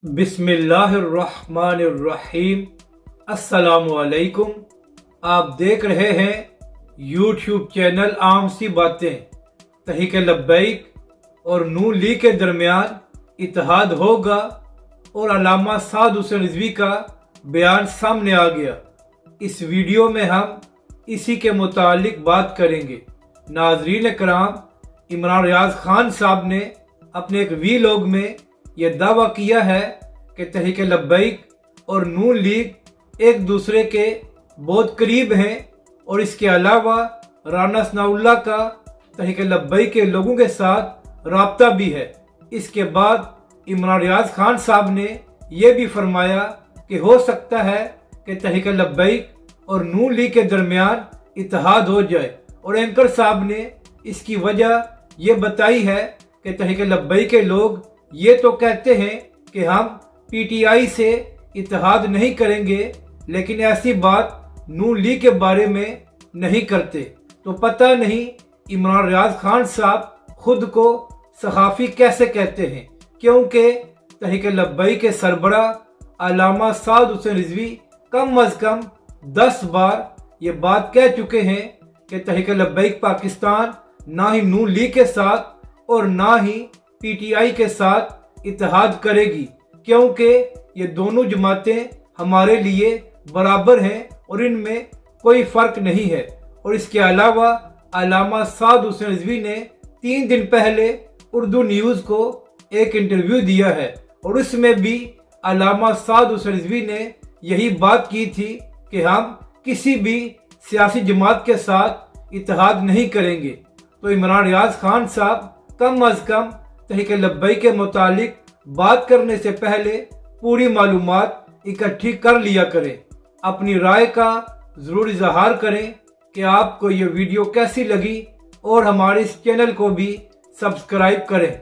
बिस्मिल्लाहिर्रहमानिर्रहीम। अस्सलामु अलैकुम। आप देख रहे हैं यूट्यूब चैनल आम सी बातें। तहरीक लब्बैक और नून लीग के दरमियान इत्तेहाद होगा और अल्लामा साद हुसैन रिजवी का बयान सामने आ गया। इस वीडियो में हम इसी के मुतालिक बात करेंगे। नाजरीन कराम, इमरान रियाज खान साहब ने अपने एक वीलॉग में यह दावा किया है कि तहरीक लब्बैक और नून लीग एक दूसरे के बहुत करीब हैं और इसके अलावा राना सनाउल्लाह का तहरीक लब्बैक के लोगों के साथ राब्ता भी है। इसके बाद इमरान रियाज खान साहब ने यह भी फरमाया कि हो सकता है कि तहरीक लब्बैक और नून लीग के दरमियान इत्तेहाद हो जाए, और एंकर साहब ने इसकी वजह यह बताई है कि तहरीक लब्बैक के लोग ये तो कहते हैं कि हम पीटीआई से इत्तेहाद नहीं करेंगे, लेकिन ऐसी बात नून लीग के बारे में नहीं करते। तो पता नहीं इमरान रियाज खान साहब खुद को सहाफ़ी कैसे कहते हैं, क्योंकि तहरीक लब्बैक के सरबरा अल्लामा साद हुसैन रिजवी कम अज़ कम 10 बार ये बात कह चुके हैं कि तहरीक लब्बैक पाकिस्तान ना ही नून लीग के साथ और ना ही पीटीआई के साथ इत्तेहाद करेगी, क्योंकि ये दोनों जमातें हमारे लिए बराबर हैं और इनमें कोई फ़र्क नहीं है। और इसके अलावा अल्लामा साद हुसैन रिजवी ने 3 दिन पहले उर्दू न्यूज़ को एक इंटरव्यू दिया है और उसमें भी अल्लामा साद हुसैन रिजवी ने यही बात की थी कि हम किसी भी सियासी जमात के साथ इत्तेहाद नहीं करेंगे। तो इमरान रियाज खान साहब कम अज़ कम तहरीक लब्बैक के मुतालिक बात करने से पहले पूरी मालूमात इकट्ठी कर लिया करें। अपनी राय का ज़रूर इजहार करें कि आपको ये वीडियो कैसी लगी और हमारे इस चैनल को भी सब्सक्राइब करें।